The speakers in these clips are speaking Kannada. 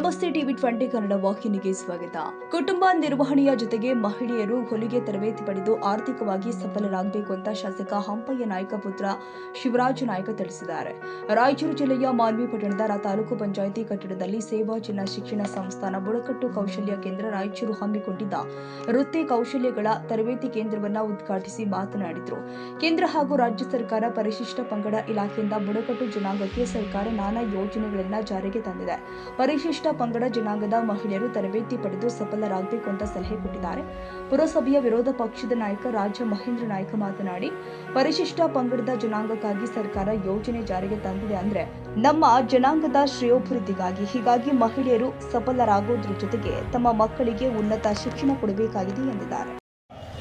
ನಮಸ್ತೆ ಟಿವಿ 20 ಕನ್ನಡ ವಾಹಿನಿಗೆ ಸ್ವಾಗತ. ಕುಟುಂಬ ನಿರ್ವಹಣೆಯ ಜೊತೆಗೆ ಮಹಿಳೆಯರು ಹೊಲಿಗೆ ತರಬೇತಿ ಪಡೆದು ಆರ್ಥಿಕವಾಗಿ ಸಫಲರಾಗಬೇಕು ಅಂತ ಶಾಸಕ ಹಂಪಯ್ಯ ನಾಯ್ಕ ಪುತ್ರ ಶಿವರಾಜ ನಾಯ್ಕ ತಿಳಿಸಿದ್ದಾರೆ. ರಾಯಚೂರು ಜಿಲ್ಲೆಯ ಮಾನ್ವಿ ಪಟ್ಟಣದ ತಾಲೂಕು ಪಂಚಾಯಿತಿ ಕಟ್ಟಡದಲ್ಲಿ ಸೇವಾ ಜಿಲ್ಲಾ ಶಿಕ್ಷಣ ಸಂಸ್ಥಾನ ಬುಡಕಟ್ಟು ಕೌಶಲ್ಯ ಕೇಂದ್ರ ರಾಯಚೂರು ಹಮ್ಮಿಕೊಂಡಿದ್ದ ವೃತ್ತಿ ಕೌಶಲ್ಯಗಳ ತರಬೇತಿ ಕೇಂದ್ರವನ್ನು ಉದ್ಘಾಟಿಸಿ ಮಾತನಾಡಿದರು. ಕೇಂದ್ರ ಹಾಗೂ ರಾಜ್ಯ ಸರ್ಕಾರ ಪರಿಶಿಷ್ಟ ಪಂಗಡ ಇಲಾಖೆಯಿಂದ ಬುಡಕಟ್ಟು ಜನಾಂಗಕ್ಕೆ ಸರ್ಕಾರ ನಾನಾ ಯೋಜನೆಗಳನ್ನು ಜಾರಿಗೆ ತಂದಿದೆ. ಪರಿಶಿಷ್ಟ ಪಂಗಡ ಜನಾಂಗದ ಮಹಿಳೆಯರು ತರಬೇತಿ ಪಡೆದು ಸಫಲರಾಗಬೇಕು ಅಂತ ಸಲಹೆ ಕೊಟ್ಟಿದ್ದಾರೆ. ಪುರಸಭೆಯ ವಿರೋಧ ಪಕ್ಷದ ನಾಯಕ ರಾಜ ಮಹೇಂದ್ರ ನಾಯ್ಕ ಮಾತನಾಡಿ, ಪರಿಶಿಷ್ಟ ಪಂಗಡದ ಜನಾಂಗಕ್ಕಾಗಿ ಸರ್ಕಾರ ಯೋಜನೆ ಜಾರಿಗೆ ತಂದಿದೆ ಅಂದ್ರೆ ನಮ್ಮ ಜನಾಂಗದ ಶ್ರೇಯೋಭಿವೃದ್ಧಿಗಾಗಿ. ಹೀಗಾಗಿ ಮಹಿಳೆಯರು ಸಫಲರಾಗೋದ್ರ ಜೊತೆಗೆ ತಮ್ಮ ಮಕ್ಕಳಿಗೆ ಉನ್ನತ ಶಿಕ್ಷಣ ಕೊಡಬೇಕಾಗಿದೆ ಎಂದಿದ್ದಾರೆ.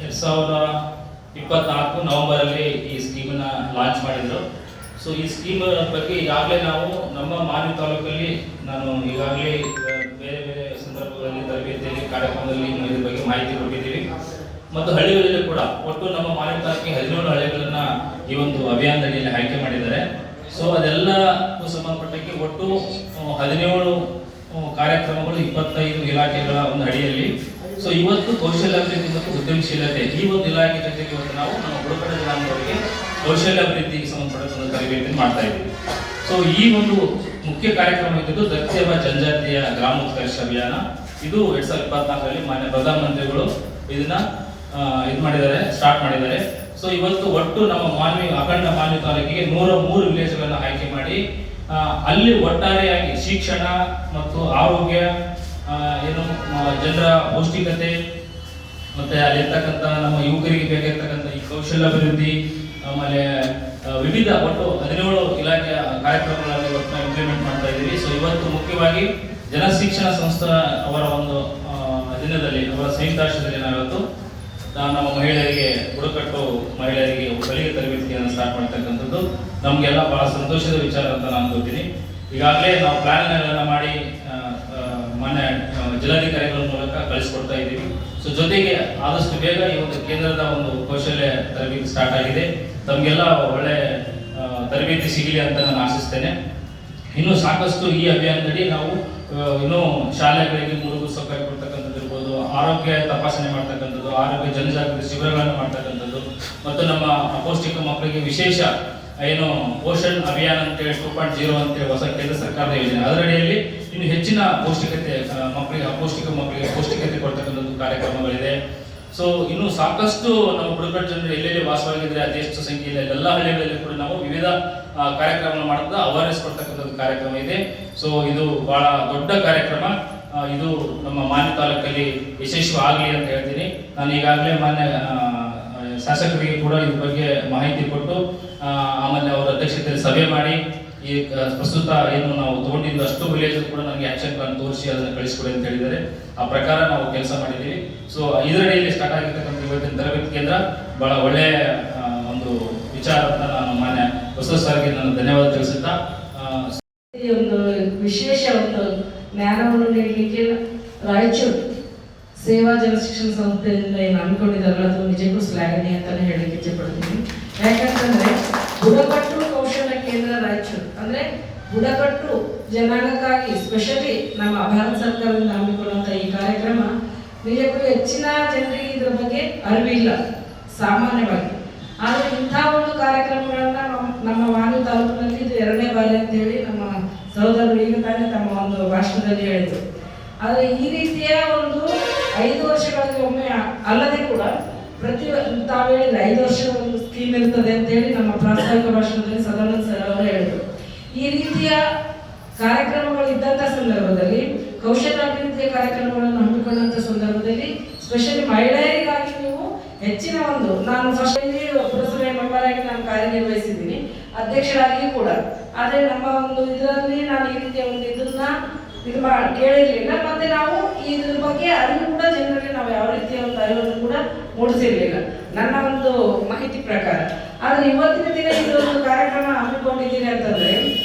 2024 ನವೆಂಬರ್ ಅಲ್ಲಿ ಈ ಸ್ಕೀಮ್ ಲಾಂಚ್ ಮಾಡಿದ್ರು. ಸೊ ಈ ಸ್ಕೀಮ್ ಬಗ್ಗೆ ಈಗಾಗಲೇ ನಾವು ನಮ್ಮ ಮಾನ್ವಿ ತಾಲೂಕಲ್ಲಿ ನಾನು ಈಗಾಗಲೇ ಬೇರೆ ಬೇರೆ ಸಂದರ್ಭಗಳಲ್ಲಿ ತರಬೇತಿಯಲ್ಲಿ ಕಾರ್ಯಕ್ರಮದಲ್ಲಿ ಇದ್ರ ಬಗ್ಗೆ ಮಾಹಿತಿ ಕೊಟ್ಟಿದ್ದೀವಿ. ಮತ್ತು ಹಳ್ಳಿಗಳಲ್ಲಿ ಕೂಡ ಒಟ್ಟು ನಮ್ಮ ಮಾನ್ವಿ ತಾಲೂಕಿಗೆ 17 ಹಳ್ಳಿಗಳನ್ನ ಈ ಒಂದು ಅಭಿಯಾನದಲ್ಲಿ ಆಯ್ಕೆ ಮಾಡಿದ್ದಾರೆ. ಸೊ ಅದೆಲ್ಲಕ್ಕೂ ಸಂಬಂಧಪಟ್ಟಕ್ಕೆ ಒಟ್ಟು 17 ಕಾರ್ಯಕ್ರಮಗಳು 25 ಇಲಾಖೆಗಳ ಒಂದು ಅಡಿಯಲ್ಲಿ. ಸೊ ಇವತ್ತು ಕೌಶಲ್ಯಾಭಿವೃದ್ಧಿ ಮತ್ತು ಉದ್ಯಮಶೀಲತೆ ಈ ಒಂದು ಇಲಾಖೆ ಜೊತೆಗೆ ಇವತ್ತು ನಾವು ನಮ್ಮ ಬುಡಕಟ್ಟು ಜನಾಂಗದವರಿಗೆ ಕೌಶಲ್ಯಾಭಿವೃದ್ಧಿಗೆ ಸಂಬಂಧಪಟ್ಟ ತರಬೇತಿ ಮಾಡ್ತಾ ಇದ್ದೀವಿ. ಸೊ ಈ ಒಂದು ಮುಖ್ಯ ಕಾರ್ಯಕ್ರಮ ಇದ್ದು ದಕ್ಷಿಣ ಜನಜಾತಿಯ ಗ್ರಾಮ ಉತ್ಕರ್ಷ ಅಭಿಯಾನ. ಇದು 2024ರಲ್ಲಿ ಮಾನ್ಯ ಪ್ರಧಾನಮಂತ್ರಿಗಳು ಇದನ್ನ ಸ್ಟಾರ್ಟ್ ಮಾಡಿದ್ದಾರೆ. ಸೊ ಇವತ್ತು ಒಟ್ಟು ನಮ್ಮ ಮಾನ್ವಿ ಅಖಂಡ ಮಾನ್ವಿ ತಾಲೂಕಿಗೆ 103 ವಿಲೇಜ್ಗಳನ್ನು ಆಯ್ಕೆ ಮಾಡಿ ಅಲ್ಲಿ ಒಟ್ಟಾರೆಯಾಗಿ ಶಿಕ್ಷಣ ಮತ್ತು ಆರೋಗ್ಯ ಜನರ ಪೌಷ್ಟಿಕತೆ ಮತ್ತೆ ಅಲ್ಲಿರ್ತಕ್ಕಂಥ ನಮ್ಮ ಯುವಕರಿಗೆ ಬೇಕಾಗಿರ್ತಕ್ಕಂಥ ಈ ಕೌಶಲ್ಯಾಭಿವೃದ್ಧಿ ಆಮೇಲೆ ವಿವಿಧ ಒಟ್ಟು 17 ಇಲಾಖೆಯ ಕಾರ್ಯಕ್ರಮಗಳನ್ನು ಇವತ್ತು ನಾವು ಇಂಪ್ಲಿಮೆಂಟ್ ಮಾಡ್ತಾ ಇದ್ದೀವಿ. ಸೊ ಇವತ್ತು ಮುಖ್ಯವಾಗಿ ಜನಶಿಕ್ಷಣ ಸಂಸ್ಥೆ ಅವರ ಒಂದು ದಿನದಲ್ಲಿ ಅವರ ಸಂಯುಕ್ತಾಶ್ರಯದಲ್ಲಿ ನಾವಿವತ್ತು ನಮ್ಮ ಮಹಿಳೆಯರಿಗೆ ಬುಡಕಟ್ಟು ಮಹಿಳೆಯರಿಗೆ ಹೊಲಿಗೆ ತರಬೇತಿಯನ್ನು ಸ್ಟಾರ್ಟ್ ಮಾಡ್ತಕ್ಕಂಥದ್ದು ನಮಗೆಲ್ಲ ಬಹಳ ಸಂತೋಷದ ವಿಚಾರ ಅಂತ ನಾನು ಗೊತ್ತೀನಿ. ಈಗಾಗಲೇ ನಾವು ಪ್ಲಾನ್ ಮಾಡಿ ಮಾನ್ಯ ಜಿಲ್ಲಾಧಿಕಾರಿಗಳ ಮೂಲಕ ಕಳಿಸ್ಕೊಡ್ತಾ ಇದ್ದೀವಿ. ಸೊ ಜೊತೆಗೆ ಆದಷ್ಟು ಬೇಗ ಈ ಒಂದು ಕೇಂದ್ರದ ಒಂದು ಕೌಶಲ್ಯ ತರಬೇತಿ ಸ್ಟಾರ್ಟ್ ಆಗಿದೆ. ತಮಗೆಲ್ಲ ಒಳ್ಳೆ ತರಬೇತಿ ಸಿಗಲಿ ಅಂತ ನಾನು ಆಶಿಸ್ತೇನೆ. ಇನ್ನು ಸಾಕಷ್ಟು ಈ ಅಭಿಯಾನದಲ್ಲಿ ನಾವು ಇನ್ನೂ ಶಾಲೆಗಳಿಗೆ ಮೂಲಭೂತ ಸೌಕರ್ಯ ಕೊಡ್ತಕ್ಕಂಥದ್ದು ಇರ್ಬೋದು, ಆರೋಗ್ಯ ತಪಾಸಣೆ ಮಾಡ್ತಕ್ಕಂಥದ್ದು, ಆರೋಗ್ಯ ಜನಜಾಗೃತಿ ಶಿಬಿರಗಳನ್ನು ಮಾಡ್ತಕ್ಕಂಥದ್ದು ಮತ್ತು ನಮ್ಮ ಅಪೌಷ್ಟಿಕ ಮಕ್ಕಳಿಗೆ ವಿಶೇಷ ಪೋಷಣ್ ಅಭಿಯಾನ ಅಂತೇಳಿ 2.0 ಅಂತೇಳಿ ಹೊಸ ಕೇಂದ್ರ ಸರ್ಕಾರದ ಯೋಜನೆ. ಅದರಡಿಯಲ್ಲಿ ಇನ್ನು ಹೆಚ್ಚಿನ ಪೌಷ್ಟಿಕತೆ ಮಕ್ಕಳಿಗೆ ಅಪೌಷ್ಟಿಕ ಮಕ್ಕಳಿಗೆ ಪೌಷ್ಟಿಕತೆ ಕೊಡ್ತಕ್ಕಂಥದ್ದು ಕಾರ್ಯಕ್ರಮಗಳಿದೆ. ಸೊ ಇನ್ನು ಸಾಕಷ್ಟು ನಮ್ಮ ಬುಡಕಟ್ಟು ಜನರು ಎಲ್ಲೆಲ್ಲಿ ವಾಸವಾಗಿದ್ರೆ ಅತಿ ಹೆಚ್ಚು ಸಂಖ್ಯೆಯಲ್ಲಿ ಎಲ್ಲ ಹಳ್ಳಿಗಳಲ್ಲಿ ಕೂಡ ನಾವು ವಿವಿಧ ಕಾರ್ಯಕ್ರಮ ಮಾಡುತ್ತಾ ಅವೇರ್ನೆಸ್ ಕೊಡ್ತಕ್ಕಂಥದ್ದು ಕಾರ್ಯಕ್ರಮ ಇದೆ. ಸೊ ಇದು ಬಹಳ ದೊಡ್ಡ ಕಾರ್ಯಕ್ರಮ. ಇದು ನಮ್ಮ ಮಾನ್ವಿ ತಾಲೂಕಲ್ಲಿ ಯಶಸ್ವಿ ಆಗಲಿ ಅಂತ ಹೇಳ್ತೀನಿ. ನಾನು ಈಗಾಗಲೇ ಮಾನ್ಯ ಶಾಸಕರಿಗೆ ಕೂಡ ಇದ್ರ ಬಗ್ಗೆ ಮಾಹಿತಿ ಕೊಟ್ಟು ಆಮೇಲೆ ಅವರ ಅಧ್ಯಕ್ಷತೆಯಲ್ಲಿ ಸಭೆ ಮಾಡಿ ಈ ಪ್ರಸ್ತುತ ಏನು ನಾವು ತಗೊಂಡಿದ್ದು ಅಷ್ಟು ವಿಲೇಜ್ ಕೂಡ ನನಗೆ ಆಕ್ಷನ್ ಪ್ಲಾನ್ ತೋರಿಸಿ ಅದನ್ನು ಕಳಿಸ್ಕೊಡಿ ಅಂತ ಹೇಳಿದ್ದಾರೆ. ಆ ಪ್ರಕಾರ ನಾವು ಕೆಲಸ ಮಾಡಿದ್ದೀವಿ. ಸೊ ಇದರಡಿಯಲ್ಲಿ ಸ್ಟಾರ್ಟ್ ಆಗಿರ್ತಕ್ಕಂಥ ಇವತ್ತಿನ ತರಬೇತಿ ಕೇಂದ್ರ ಬಹಳ ಒಳ್ಳೆಯ ಒಂದು ವಿಚಾರ ಅಂತ ನಾನು ಮಾನ್ಯ ಹೊಸ ಸರ್ಗೆ ನಾನು ಧನ್ಯವಾದ ತಿಳಿಸುತ್ತಾ ಒಂದು ವಿಶೇಷ ಒಂದು ಜ್ಞಾನವನ್ನು ನೀಡಲಿಕ್ಕೆ ರಾಯಚೂರು ಸೇವಾ ಜನಶಿಕ್ಷಣ ಸಂಸ್ಥೆಯಿಂದ ಏನು ಹಮ್ಮಿಕೊಂಡಿದ್ದಾರಲ್ಲ ಅದು ನಿಜಕ್ಕೂ ಶ್ಲಾಘನೀಯ ಅಂತಾನೆ ಹೇಳಲಿಕ್ಕೆ ಇಚ್ಛೆಪಡ್ತೀನಿ. ಯಾಕಂತಂದ್ರೆ ಬುಡಕಟ್ಟು ಕೌಶಲ್ಯ ಕೇಂದ್ರ ರಾಯಚೂರು ಅಂದ್ರೆ ಬುಡಕಟ್ಟು ಜನಾಂಗಕ್ಕಾಗಿ ಸ್ಪೆಷಲಿ ನಮ್ಮ ಭಾರತ ಸರ್ಕಾರದಿಂದ ಹಮ್ಮಿಕೊಳ್ಳುವಂತ ಈ ಕಾರ್ಯಕ್ರಮ ನಿಜಕ್ಕೂ ಹೆಚ್ಚಿನ ಜನರಿಗೆ ಇದರ ಬಗ್ಗೆ ಅರಿವಿಲ್ಲ ಸಾಮಾನ್ಯವಾಗಿ. ಆದರೆ ಇಂಥ ಒಂದು ಕಾರ್ಯಕ್ರಮಗಳನ್ನ ನಮ್ಮ ಮಾನ್ವಿ ತಾಲೂಕಿನಲ್ಲಿ ಇದು 2ನೇ ಬಾರಿ ಅಂತ ಹೇಳಿ ನಮ್ಮ ಸಹೋದರರು ಈಗ ತಾನೇ ತಮ್ಮ ಒಂದು ಭಾಷಣದಲ್ಲಿ ಹೇಳಿದರು. ಆದರೆ ಈ ರೀತಿಯ ಒಂದು 5 ವರ್ಷಗಳಿಗೆ ಒಮ್ಮೆ ಅಲ್ಲದೆ ಕೂಡ ಪ್ರತಿ ತಾವು ಹೇಳಿದ್ರೆ 5 ವರ್ಷದ ಒಂದು ಸ್ಕೀಮ್ ಇರ್ತದೆ ಅಂತ ಹೇಳಿ ನಮ್ಮ ಪ್ರಾಸ್ತಾವಿಕ ಭಾಷಣದಲ್ಲಿ ಸದಾನಂದ ಸರ್ ಅವರು ಹೇಳಿದರು. ಈ ರೀತಿಯ ಕಾರ್ಯಕ್ರಮಗಳು ಇದ್ದಂಥ ಸಂದರ್ಭದಲ್ಲಿ ಕೌಶಲ್ಯಾಭಿವೃದ್ಧಿಯ ಕಾರ್ಯಕ್ರಮಗಳನ್ನು ಹಮ್ಮಿಕೊಂಡಂಥ ಸಂದರ್ಭದಲ್ಲಿ ಸ್ಪೆಷಲಿ ಮಹಿಳೆಯರಿಗಾಗಿ ನೀವು ಹೆಚ್ಚಿನ ಒಂದು ನಾನು ಫಸ್ಟ್ ಪುರಸಭೆ ಮೆಂಬರ್ ಆಗಿ ನಾನು ಕಾರ್ಯನಿರ್ವಹಿಸಿದ್ದೀನಿ, ಅಧ್ಯಕ್ಷರಾಗಿ ಕೂಡ. ಆದರೆ ನಮ್ಮ ಒಂದು ಇದರಲ್ಲಿ ನಾನು ಈ ರೀತಿಯ ಒಂದು ಇದನ್ನ ಕೇಳಿರ್ಲಿಲ್ಲ. ಮತ್ತೆ ನಾವು ಇದ್ರ ಬಗ್ಗೆ ಅರಿವು ಕೂಡ ಜನರಲ್ಲಿ ನಾವು ಯಾವ ರೀತಿಯ ಒಂದು ಅರಿವನ್ನು ಕೂಡ ಮೂಡಿಸಿರ್ಲಿಲ್ಲ ನನ್ನ ಒಂದು ಮಾಹಿತಿ ಪ್ರಕಾರ. ಆದ್ರೆ ಇವತ್ತಿನ ದಿನ ಇದೊಂದು ಕಾರ್ಯಕ್ರಮ ಹಮ್ಮಿಕೊಂಡಿದ್ದೀರಿ ಅಂತಂದ್ರೆ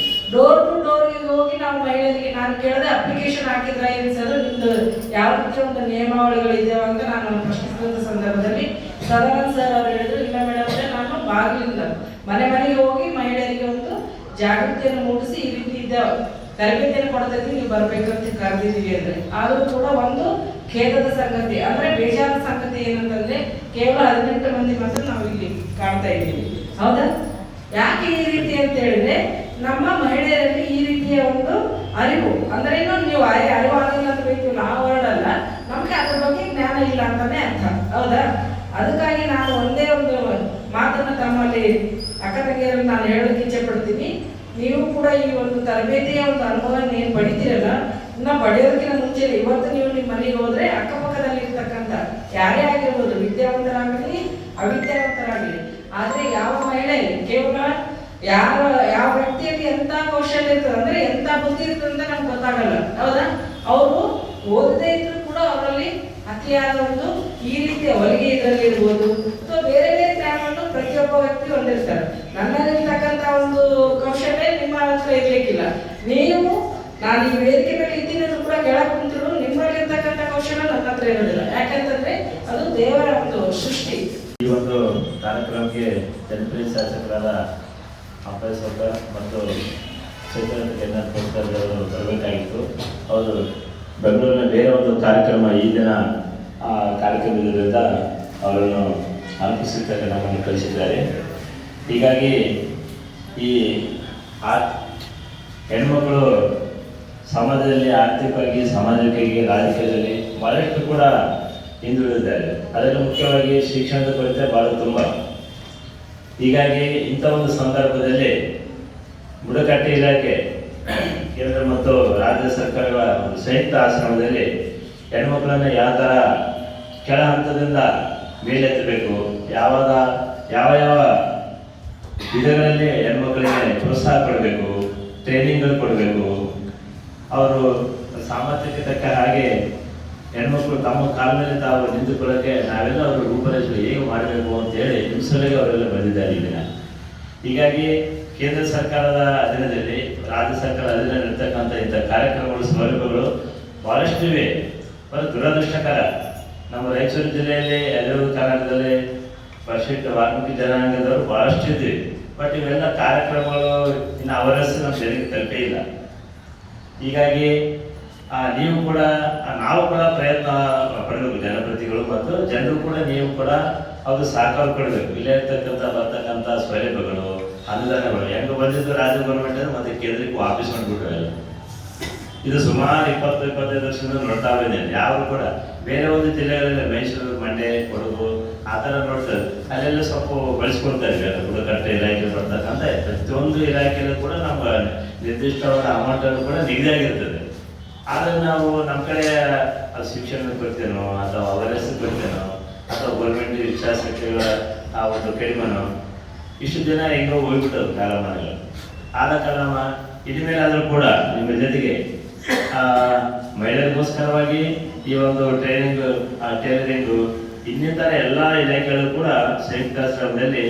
ಡೋರ್ ಟು ಡೋರ್ಗೆ ಹೋಗಿ ನಾವು ಮಹಿಳೆಯರಿಗೆ ನಾನು ಕೇಳದೆ ಅಪ್ಲಿಕೇಶನ್ ಹಾಕಿದ್ರ ಏನು ಸರ್ ನಿಮ್ದು ಯಾವ ರೀತಿಯ ಒಂದು ನಿಯಮಾವಳಿಗಳಿದೆಯೋ ಅಂತ ನಾನು ಪ್ರಶ್ನಿಸಿದಂಥ ಸಂದರ್ಭದಲ್ಲಿ ಸದಾನಂದ ಸರ್ ಅವರು ಹೇಳಿದ್ರು, ಇಲ್ಲ ಮೇಡಮ್ ನಾನು ಬಾಗಿಲಿಂದ ಮನೆಗೆ ಹೋಗಿ ಮಹಿಳೆಯರಿಗೆ ಒಂದು ಜಾಗೃತಿಯನ್ನು ಮೂಡಿಸಿ ಈ ರೀತಿ ತರಬೇತಿಯನ್ನು ಕೊಡ್ತೈತಿ, ನೀವು ಬರ್ಬೇಕಂತ ಕರೆದಿದ್ದೀವಿ ಅಂದ್ರೆ. ಆದರೂ ಕೂಡ ಒಂದು ಖೇದದ ಸಂಗತಿ ಅಂದ್ರೆ ಬೇಜಾರ ಸಂಗತಿ ಏನಂತಂದ್ರೆ ಕೇವಲ 18 ಮಂದಿ ಮಾತ್ರ ನಾವು ಇಲ್ಲಿ ಕಾಣ್ತಾ ಇದ್ದೀವಿ. ಹೌದಾ? ಯಾಕೆ ಈ ರೀತಿ ಅಂತ ಹೇಳಿದ್ರೆ ನಮ್ಮ ಮಹಿಳೆಯರಲ್ಲಿ ಈ ರೀತಿಯ ಒಂದು ಅರಿವು ಅಂದ್ರೆ ನೀವು ಅರಿವು ಆಗಿಲ್ಲ ಅಂತ ಬೇಕು, ನಾವು ಹೊರಡಲ್ಲ, ನಮ್ಗೆ ಅದ್ರ ಬಗ್ಗೆ ಜ್ಞಾನ ಇಲ್ಲ ಅಂತಾನೆ ಅರ್ಥ. ಹೌದಾ? ಅದಕ್ಕಾಗಿ ನಾನು ಒಂದೇ ಒಂದು ಮಾತನ್ನ ತಮ್ಮಲ್ಲಿ ಅಕ್ಕ ತಂಗಿಯರಲ್ಲಿ ನಾನು ಹೇಳೋದಕ್ಕೆ ಇಚ್ಛೆ ಪಡ್ತೀನಿ. ನೀವು ಕೂಡ ಈ ಒಂದು ತರಬೇತಿಯ ಒಂದು ಅನುಭವ ಏನು ಪಡಿತೀರಲ್ಲ, ಇನ್ನ ಪಡೆಯೋದಕ್ಕಿಂತ ಮುಂಚೆ ಇವತ್ತು ನೀವು ನಿಮ್ಮ ಮನೆಗೆ ಹೋದ್ರೆ ಅಕ್ಕಪಕ್ಕದಲ್ಲಿ ಇರ್ತಕ್ಕಂಥ ಯಾರೇ ಆಗಿರ್ಬೋದು, ವಿದ್ಯಾವಂತರಾಗಲಿ ಅವಿದ್ಯಾವಂತರಾಗಲಿ, ಆದ್ರೆ ಯಾವ ಮಹಿಳೆ ಕೇವಲ ಯಾವ ವ್ಯಕ್ತಿಯಲ್ಲಿ ಎಂತ ಕೌಶಲ್ಯ ಇರ್ತದೆ ಅಂದ್ರೆ ಎಂತ ಬುದ್ಧಿ ಇರ್ತದೆ ಅಂತ ನಮ್ಗೆ ಗೊತ್ತಾಗಲ್ಲ. ಹೌದಾ? ಅವರು ಓದದೇ ಇದ್ರು ಕೂಡ ಅವರಲ್ಲಿ ಅತಿಯಾದ ಒಂದು ಈ ರೀತಿಯ ಹೊಲಿಗೆ ಇದರಲ್ಲಿ ಇರ್ಬೋದು, ಸೊ ಬೇರೆ ಬೇರೆ ಜ್ಞಾನವನ್ನು ಪ್ರತಿಯೊಬ್ಬ ವ್ಯಕ್ತಿ ಹೊಂದಿರ್ತಾರೆ. ನನ್ನಲ್ಲಿರ್ತಕ್ಕಂಥ ಒಂದು ಕೌಶಲ್ಯ ನಿಮ್ಮ ಹತ್ರ ಇರ್ಲಿಕ್ಕಿಲ್ಲ. ನೀವು ನಾನು ಈ ವೇದಿಕೆ ಮೇಲೆ ಇದ್ದೀನನ್ನು ಕೂಡ ಕೆಳಗೆ ಕುಂತರು ನಿಮ್ಮಲ್ಲಿರ್ತಕ್ಕಂಥ ಕೌಶಲ್ಯ ನನ್ನ ಹತ್ರ ಇರೋದಿಲ್ಲ. ಯಾಕಂತಂದ್ರೆ ಅದು ದೇವರ ಒಂದು ಸೃಷ್ಟಿ. ಈ ಒಂದು ಕಾರ್ಯಕ್ರಮಕ್ಕೆ ಜನಪ್ರಿಯ ಶಾಸಕರಾದ ಅಂಬರೀಶ್ ಮತ್ತು ಚೇತನವರು ಬರಬೇಕಾಗಿತ್ತು. ಅವರು ಬೆಂಗಳೂರಿನ ಬೇರೆ ಒಂದು ಕಾರ್ಯಕ್ರಮ ಈ ದಿನ ಆ ಕಾರ್ಯಕ್ರಮದಿಂದ ಅವರನ್ನು ಅನುಪಸ್ಥಿತಿಯಲ್ಲಿ ನಮ್ಮನ್ನು ಕಳಿಸಿದ್ದಾರೆ. ಹೀಗಾಗಿ ಈ ಹೆಣ್ಮಕ್ಕಳು ಸಮಾಜದಲ್ಲಿ ಆರ್ಥಿಕವಾಗಿ, ಸಾಮಾಜಿಕವಾಗಿ, ರಾಜಕೀಯದಲ್ಲಿ ಬಹಳಷ್ಟು ಕೂಡ ಹಿಂದುಳಿದಿದ್ದಾರೆ. ಅದರಲ್ಲಿ ಮುಖ್ಯವಾಗಿ ಶಿಕ್ಷಣದ ಕೊರತೆ ಬಹಳ ತುಂಬ. ಹೀಗಾಗಿ ಇಂಥ ಒಂದು ಸಂದರ್ಭದಲ್ಲಿ ಬುಡಕಟ್ಟು ಇಲಾಖೆ ಕೇಂದ್ರ ಮತ್ತು ರಾಜ್ಯ ಸರ್ಕಾರಗಳ ಒಂದು ಸಂಯುಕ್ತ ಆಶ್ರಮದಲ್ಲಿ ಹೆಣ್ಮಕ್ಳನ್ನು ಯಾವ ಥರ ಕೆಳ ಹಂತದಿಂದ ಮೇಲೆತ್ತಬೇಕು, ಯಾವ ಯಾವ ವಿಧಗಳಲ್ಲಿ ಹೆಣ್ಮಕ್ಳಿಗೆ ಪ್ರೋತ್ಸಾಹ ಕೊಡಬೇಕು, ಟ್ರೈನಿಂಗ್ಗಳು ಕೊಡಬೇಕು, ಅವರು ಸಾಮರ್ಥ್ಯಕ್ಕೆ ತಕ್ಕ ಹಾಗೆ ಹೆಣ್ಮಕ್ಳು ತಮ್ಮ ಕಾಲ ಮೇಲೆ ತಾವು ನಿಂತುಕೊಳ್ಳೋಕ್ಕೆ ನಾವೆಲ್ಲ ಅವರು ರೂಪರೇಷೆ ಹೇಗೆ ಮಾಡಬೇಕು ಅಂತೇಳಿ ಹಿಂಸಲೆಗೆ ಅವರೆಲ್ಲ ಬಂದಿದ್ದಾರೆ ಈ ದಿನ. ಹೀಗಾಗಿ ಕೇಂದ್ರ ಸರ್ಕಾರದ ಅಧೀನದಲ್ಲಿ, ರಾಜ್ಯ ಸರ್ಕಾರದ ಅಧೀನದಲ್ಲಿ ಇರ್ತಕ್ಕಂಥ ಇಂಥ ಕಾರ್ಯಕ್ರಮಗಳು, ಸೌಲಭ್ಯಗಳು ಬಹಳಷ್ಟು ಇವೆ. ಬಹಳ ದುರದೃಷ್ಟಕರ. ನಮ್ಮ ರಾಯಚೂರು ಜಿಲ್ಲೆಯಲ್ಲಿ, ಹೈದರಾಬಾದ್ ಕರ್ನಾಟಕದಲ್ಲಿ ಪರಿಶಿಷ್ಟ ವಾಲ್ಮೀಕಿ ಜನಾಂಗದವರು ಬಹಳಷ್ಟು ಇದ್ದೀವಿ. ಬಟ್ ಇವೆಲ್ಲ ಕಾರ್ಯಕ್ರಮಗಳು ಇನ್ನು ಅವರಷ್ಟು ನಮ್ಮ ಜನರಿಗೆ ತಲುಪೇ ಇಲ್ಲ. ಹೀಗಾಗಿ ನೀವು ಕೂಡ, ನಾವು ಕೂಡ ಪ್ರಯತ್ನ ಪಡಬೇಕು, ಜನಪ್ರತಿನಿಧಿಗಳು ಮತ್ತು ಜನರು ಕೂಡ ನೀವು ಕೂಡ ಅದು ಸಹಕಾರ ಕೊಡಬೇಕು. ಇಲ್ಲೇ ಬರ್ತಕ್ಕಂಥ ಸೌಲಭ್ಯಗಳು, ಅನುದಾನಗಳು ಹೆಂಗೆ ಬಂದಿದ್ದು ರಾಜ್ಯ ಗೌರ್ಮೆಂಟ್ ಮತ್ತು ಕೇಂದ್ರಕ್ಕೆ ವಾಪಸ್ ಮಾಡಿಬಿಟ್ರೆ ಇದು ಸುಮಾರು 20-25 ವರ್ಷದಿಂದ ನೋಡ್ತಾ ಬಂದಿದೆ. ಯಾರು ಕೂಡ ಬೇರೆ ಒಂದು ಜಿಲ್ಲೆಗಳಲ್ಲಿ ಮೈಸೂರು, ಮಂಡ್ಯ, ಕೊಡಗು ಆ ಥರ ನೋಡ್ತಾರೆ. ಅಲ್ಲೆಲ್ಲ ಸ್ವಲ್ಪ ಬಳಸ್ಕೊಳ್ತಾರೆ. ಬುಡಕಟ್ಟು ಇಲಾಖೆ ಬರ್ತಕ್ಕಂಥ ಪ್ರತಿಯೊಂದು ಇಲಾಖೆಯಲ್ಲೂ ಕೂಡ ನಮ್ಮ ನಿರ್ದಿಷ್ಟವಾದ ಅಮೌಂಟನ್ನು ಕೂಡ ನಿಗದಿಯಾಗಿರ್ತದೆ. ಆದರೆ ನಾವು ನಮ್ಮ ಕಡೆ ಶಿಕ್ಷಣ ಕೊಡ್ತೇನೋ ಅಥವಾ ಅವರಷ್ಟು ಕೊಡ್ತೇನೋ ಅಥವಾ ಗೌರ್ಮೆಂಟ್ ವಿಶ್ವಾಸಗಳ ಆ ಒಂದು ಕಡಿಮೆನೋ ಇಷ್ಟು ದಿನ ಹೆಂಗೋ ಹೋಗ್ಬಿಟ್ಟದು ಕಾಲಮಾನಗಳು. ಆದ ಕಾರಣ ಇನ್ಮೇಲಾದರೂ ಕೂಡ ನಿಮ್ಮ ಜೊತೆಗೆ ಮಹಿಳೆಯರಿಗೋಸ್ಕರವಾಗಿ ಈ ಒಂದು ಟ್ರೈನಿಂಗ್, ಟೈಲರಿಂಗು, ಇನ್ನಿತರ ಎಲ್ಲ ಇಲಾಖೆಗಳು ಕೂಡ ಸಂಯುಕ್ತಾಶ್ರಮದಲ್ಲಿ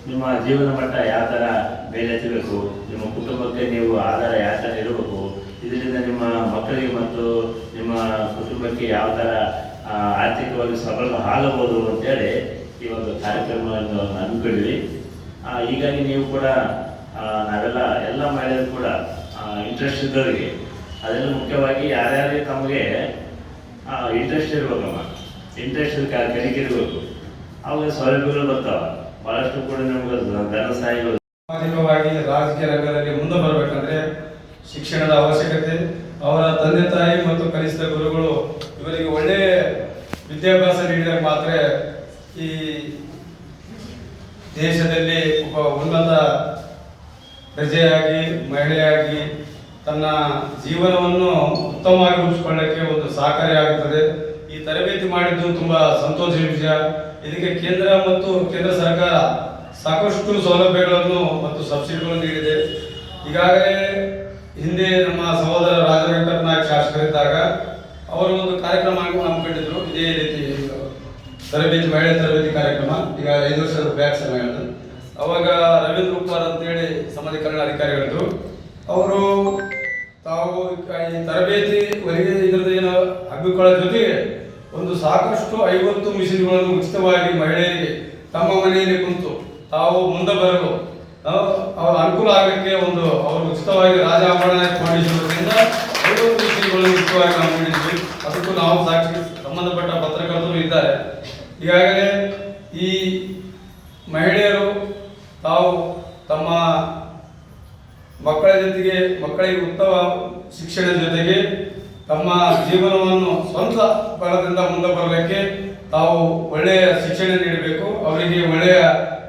ನಿಮ್ಮ ಜೀವನ ಮಟ್ಟ ಯಾವ ಥರ ಮೇಲೆತ್ತಬೇಕು, ನಿಮ್ಮ ಕುಟುಂಬಕ್ಕೆ ನೀವು ಆಧಾರ ಯಾವ ಥರ ಇರಬೇಕು, ಇದರಿಂದ ನಿಮ್ಮ ಮಕ್ಕಳಿಗೆ ಮತ್ತು ನಿಮ್ಮ ಕುಟುಂಬಕ್ಕೆ ಯಾವ ಥರ ಆರ್ಥಿಕವಾಗಿ ಸಬಲ ಆಗಬಹುದು ಅಂತೇಳಿ ಈ ಒಂದು ಕಾರ್ಯಕ್ರಮವನ್ನು ಹಮ್ಮಿಕೊಂಡಿದ್ವಿ. ಹೀಗಾಗಿ ನೀವು ಕೂಡ ಎಲ್ಲ ಮಹಿಳೆಯರು ಕೂಡ ಇಂಟ್ರೆಸ್ಟ್ ಇದ್ದವರಿಗೆ, ಅದೆಲ್ಲ ಮುಖ್ಯವಾಗಿ ಯಾರ್ಯಾರಿಗೆ ತಮಗೆ ಇಂಟ್ರೆಸ್ಟ್ ಇರ್ಬೇಕಮ್ಮ, ಇಂಟ್ರೆಸ್ಟ್ ಕಲಿಕೆ ಇರಬೇಕು, ಅವಾಗ ಸೌಲಭ್ಯಗಳು ಬರ್ತಾವ. ಬಹಳಷ್ಟು ಕೂಡ ನಮ್ಗೆ ಧನ ಸಹಾಯಗಳು. ಸಾಮಾಜಿಕವಾಗಿ ರಾಜಕೀಯ ರಂಗದಲ್ಲಿ ಮುಂದೆ ಬರಬೇಕಂದ್ರೆ ಶಿಕ್ಷಣದ ಅವಶ್ಯಕತೆ, ಅವರ ತಂದೆ ತಾಯಿ ಮತ್ತು ಕಲಿಸಿದ ಗುರುಗಳು ಇವರಿಗೆ ಒಳ್ಳೆಯ ವಿದ್ಯಾಭ್ಯಾಸ ನೀಡಿದಾಗ ಮಾತ್ರ ಈ ದೇಶದಲ್ಲಿ ಒಬ್ಬ ಉನ್ನತ ಪ್ರಜೆಯಾಗಿ, ಮಹಿಳೆಯಾಗಿ ತನ್ನ ಜೀವನವನ್ನು ಉತ್ತಮವಾಗಿ ರೂಪಿಸಿಕೊಳ್ಳಕ್ಕೆ ಒಂದು ಸಹಕಾರಿಯಾಗುತ್ತದೆ. ಈ ತರಬೇತಿ ಮಾಡಿದ್ದು ತುಂಬ ಸಂತೋಷದ ವಿಷಯ. ಇದಕ್ಕೆ ಕೇಂದ್ರ ಮತ್ತು ಕೇಂದ್ರ ಸರ್ಕಾರ ಸಾಕಷ್ಟು ಸೌಲಭ್ಯಗಳನ್ನು ಮತ್ತು ಸಬ್ಸಿಡಿಗಳನ್ನು ನೀಡಿದೆ. ಈಗಾಗಲೇ ಹಿಂದೆ ನಮ್ಮ ಸಹೋದರ ರಾಜವೆಂಕಟ ನಾಯಕ್ ಶಾಸಕರಿದ್ದಾಗ ಅವರು ಒಂದು ಕಾರ್ಯಕ್ರಮ ಹಮ್ಮಿಕೊಂಡಿದ್ರು, ಇದೇ ರೀತಿ ತರಬೇತಿ, ಮಹಿಳೆ ತರಬೇತಿ ಕಾರ್ಯಕ್ರಮ. ಈಗ 5 ವರ್ಷದ ಬ್ಯಾಕ್ ಸಮಯದ್ದು. ಅವಾಗ ರವೀಂದ್ರ ಉಪ್ಪಾರ್ ಅಂತೇಳಿ ಸಮಾಜ ಕಲ್ಯಾಣ ಅಧಿಕಾರಿಗಳಿದ್ರು. ಅವರು ತಾವು ಈ ತರಬೇತಿ ಹೊಲಿಗೆ ಇದ್ರದ್ದು ಏನೋ ಹಮ್ಮಿಕೊಳ್ಳೋ ಜೊತೆಗೆ ಒಂದು ಸಾಕಷ್ಟು 50 ಮಿಷಿನ್ಗಳನ್ನು ಉಚಿತವಾಗಿ ಮಹಿಳೆಯರಿಗೆ ತಮ್ಮ ಮನೆಯಲ್ಲಿ ಕುಂತು ತಾವು ಮುಂದೆ ಬರಲು ಅವರ ಅನುಕೂಲ ಆಗಲಿಕ್ಕೆ ಒಂದು ಅವರು ಉಚಿತವಾಗಿ ರಾಜ ಅಮರನಾಯಕ ಫೌಂಡೇಶನ್ ವತಿಯಿಂದ 50 ಶ್ರೀಗಳನ್ನು ಉಚಿತವಾಗಿ ನಾವು ನೀಡಿದ್ವಿ. ಅದಕ್ಕೂ ನಾವು ಸಾಕ್ಷಿ ಸಂಬಂಧಪಟ್ಟ ಪತ್ರಕರ್ತರು ಇದ್ದಾರೆ. ಈಗಾಗಲೇ ಈ ಮಹಿಳೆಯರು ತಾವು ತಮ್ಮ ಮಕ್ಕಳ ಜೊತೆಗೆ ಮಕ್ಕಳಿಗೆ ಉತ್ತಮ ಶಿಕ್ಷಣದ ಜೊತೆಗೆ ತಮ್ಮ ಜೀವನವನ್ನು ಸ್ವಂತ ಬಲದಿಂದ ಮುಂದೆ ಬರಲಿಕ್ಕೆ ತಾವು ಒಳ್ಳೆಯ ಶಿಕ್ಷಣ ನೀಡಬೇಕು, ಅವರಿಗೆ ಒಳ್ಳೆಯ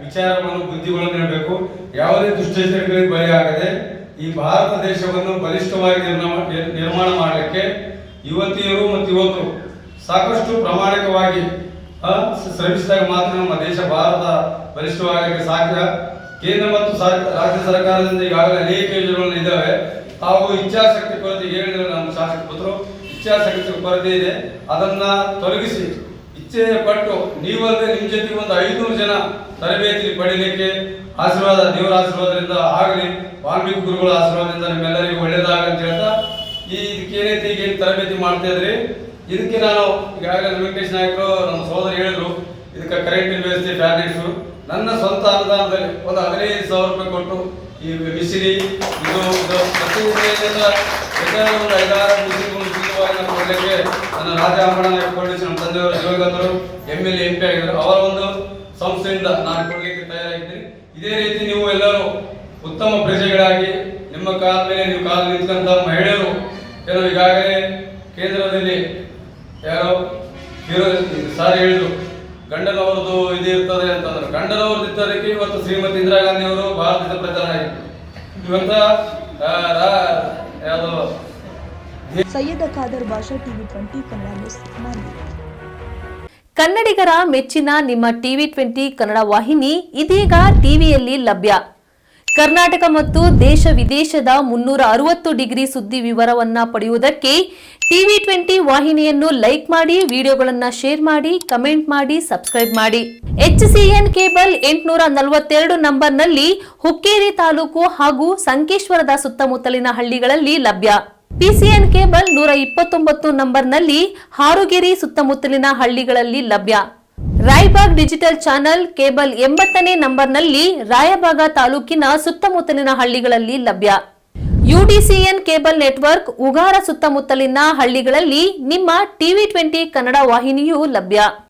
ವಿಚಾರವನ್ನು ಬುದ್ಧಿಗಳನ್ನು ನೀಡಬೇಕು. ಯಾವುದೇ ದುಷ್ಟಚಟಗಳಿಗೆ ಬಲಿಯಾಗದೆ ಈ ಭಾರತ ದೇಶವನ್ನು ಬಲಿಷ್ಠವಾಗಿ ನಿರ್ಮಾಣ ಮಾಡಲಿಕ್ಕೆ ಯುವತಿಯರು ಮತ್ತು ಯುವಕರು ಸಾಕಷ್ಟು ಪ್ರಾಮಾಣಿಕವಾಗಿ ಶ್ರಮಿಸಿದಾಗ ಮಾತ್ರ ನಮ್ಮ ದೇಶ ಭಾರತ ಬಲಿಷ್ಠವಾಗಲಿಕ್ಕೆ ಸಾಧ್ಯ. ಕೇಂದ್ರ ಮತ್ತು ರಾಜ್ಯ ಸರ್ಕಾರದಿಂದ ಈಗಾಗಲೇ ಅನೇಕ ಯೋಜನೆಗಳು ಇದ್ದಾವೆ. ತಾವು ಇಚ್ಛಾಶಕ್ತಿ ಕೊರತೆ ಹೇಳಿದ್ರೆ ನಮ್ಮ ಶಾಸಕ ಪುತ್ರರು ಇಚ್ಛಾಶಕ್ತಿ ಕೊರತೆ ಇದೆ, ಅದನ್ನ ತೊಲಗಿಸಿ ಇಚ್ಛೆ ಪಟ್ಟು ನೀವಲ್ಲದೆ ನಿಮ್ಮ ಜೊತೆಗೆ ಒಂದು 500 ಜನ ತರಬೇತಿ ಪಡೀಲಿಕ್ಕೆ ಆಶೀರ್ವಾದ, ದೇವರ ಆಶೀರ್ವಾದದಿಂದ ಆಗಲಿ, ವಾಲ್ಮೀಕಿ ಗುರುಗಳ ಆಶೀರ್ವಾದದಿಂದ ನಿಮ್ಮೆಲ್ಲರಿಗೂ ಒಳ್ಳೆಯದಾಗಲಿ ಅಂತ ಹೇಳ್ತಾ ಇದಕ್ಕೇನೈತಿ ಏನು ತರಬೇತಿ ಮಾಡ್ತಾ ಇದ್ರಿ, ಇದಕ್ಕೆ ನಾನು ಈಗಾಗಲೇ ವೆಂಕಟೇಶ್ ನಾಯಕರು ನಮ್ಮ ಸಹೋದರಿ ಹೇಳಿದ್ರು, ಇದಕ್ಕೆ ಕರೆಂಟಿನ ವ್ಯವಸ್ಥೆ, ಫ್ಯಾನಿಕ್ಸು ನನ್ನ ಸ್ವಂತ ಅನುದಾನದಲ್ಲಿ ಒಂದು 15,000 ರೂಪಾಯಿ ಕೊಟ್ಟು ಈ ಮಿಸಿರಿ ಇದು ಪ್ರತಿ ಒಂದು 5-6 ಮಿಸಿರಿಗಳು ಕೊಡಲಿಕ್ಕೆ ನನ್ನ ರಾಜ ಅಮರನಾಯಕ ಫೌಂಡೇಶನ್ ನಮ್ಮ ತಂದೆಯವರು ದಿವಂಗತರು MLA MP ಆಗಿದ್ದರು, ಅವರ ಒಂದು ಸಂಸ್ಥೆಯಿಂದ ನಾನು ಕೊಡಲಿಕ್ಕೆ ತಯಾರಾಗಿದ್ದೀನಿ. ಇದೇ ರೀತಿ ನೀವು ಎಲ್ಲರೂ ಉತ್ತಮ ಪ್ರಜೆಗಳಾಗಿ ನಿಮ್ಮ ಕಾಲ ಮೇಲೆ ನೀವು ಕಾಲು ನಿಂತ್ಕೊಂತ ಮಹಿಳೆಯರು ಕೆಲವು ಈಗಾಗಲೇ ಕೇಂದ್ರದಲ್ಲಿ ಯಾರೋ ಸಾರಿ ಹೇಳಿದ್ರು ಗಂಡನವರದು ಇದು ಇರ್ತದೆ ಅಂತಂದ್ರೆ, ಗಂಡನವ್ರದ್ದು ಇರ್ತದಕ್ಕೆ ಇವತ್ತು ಶ್ರೀಮತಿ ಇಂದಿರಾ ಗಾಂಧಿ ಅವರು ಭಾರತದ ಪ್ರಧಾನ ಆಗಿತ್ತು. ಇವತ್ತ ಯಾವುದು ಸೈಯದ್ ಖಾದರ್ ಬಾಷಾ, TV 20 ಕನ್ನಡ ನ್ಯೂಸ್, ಮಾನ್ವಿ. ಕನ್ನಡಿಗರ ಮೆಚ್ಚಿನ ನಿಮ್ಮ TV 20 ಕನ್ನಡ ವಾಹಿನಿ ಇದೀಗ ಟಿವಿಯಲ್ಲಿ ಲಭ್ಯ. ಕರ್ನಾಟಕ ಮತ್ತು ದೇಶ ವಿದೇಶದ 360 ಡಿಗ್ರಿ ಸುದ್ದಿ ವಿವರವನ್ನ ಪಡೆಯುವುದಕ್ಕೆ TV 20 ವಾಹಿನಿಯನ್ನು ಲೈಕ್ ಮಾಡಿ, ವಿಡಿಯೋಗಳನ್ನು ಶೇರ್ ಮಾಡಿ, ಕಮೆಂಟ್ ಮಾಡಿ, ಸಬ್ಸ್ಕ್ರೈಬ್ ಮಾಡಿ. HCN ಕೇಬಲ್ 842 ನಂಬರ್ನಲ್ಲಿ ಹುಕ್ಕೇರಿ ತಾಲೂಕು ಹಾಗೂ ಸಂಕೇಶ್ವರದ ಸುತ್ತಮುತ್ತಲಿನ ಹಳ್ಳಿಗಳಲ್ಲಿ ಲಭ್ಯ. PCN ಕೇಬಲ್ 129 ನಂಬರ್ನಲ್ಲಿ ಹಾರುಗೆರೆ ಸುತ್ತಮುತ್ತಲಿನ ಹಳ್ಳಿಗಳಲ್ಲಿ ಲಭ್ಯ. ರಾಯಬಾಗ್ ಡಿಜಿಟಲ್ ಚಾನೆಲ್ ಕೇಬಲ್ 80ನೇ ನಂಬರ್ನಲ್ಲಿ ರಾಯಬಾಗ ತಾಲೂಕಿನ ಸುತ್ತಮುತ್ತಲಿನ ಹಳ್ಳಿಗಳಲ್ಲಿ ಲಭ್ಯ. UDCN ಕೇಬಲ್ ನೆಟ್ವರ್ಕ್ ಉಗಾರ ಸುತ್ತಮುತ್ತಲಿನ ಹಳ್ಳಿಗಳಲ್ಲಿ ನಿಮ್ಮ TV 20 ಕನ್ನಡ ವಾಹಿನಿಯೂ ಲಭ್ಯ.